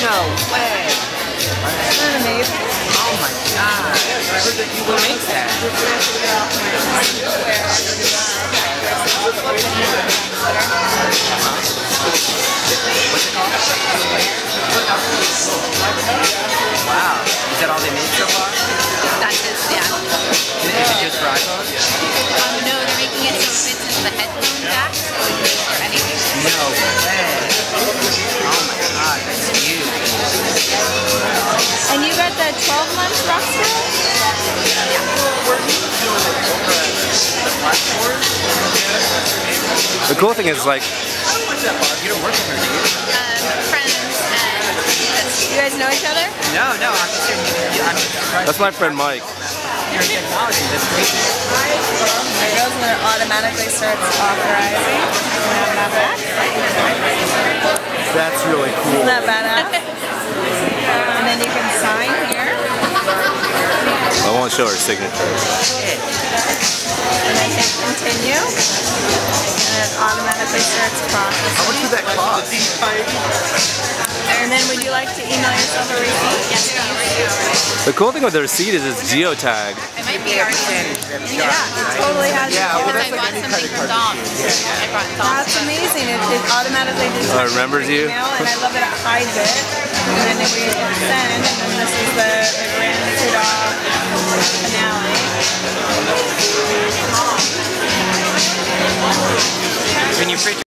No way. Isn't that amazing? Oh my god. Who makes that? What's it called? Wow. Is that all they made so far? That's it, yeah. Is it just for iPhone? No, they're making it so it fits into the headphone jack, so it goes for anything. No way. Oh my god, that's huge. And you got the 12 months Rockstar? The cool thing is, like, You don't work with her, do you? Friends and You guys know each other? No, I'm just saying. I'm surprised. that's my friend Mike. Your technology, that's crazy. There goes when it automatically starts authorizing. That's really cool. Isn't that badass? And then you can sign here. I won't show her signature. And then hit continue. And it automatically starts processing. How much did that cost? And then would you like to email yourself a receipt? yes, please. The cool thing with the receipt is it's geotagged. It might be already. Yeah, it totally has it. Because I bought something from Dom's. I brought Dom's. That's amazing. It automatically detects Oh, it remembers you? email, and I love that it hides it. And then if we hit send, and then this is the Grand Tudor finale. Can you print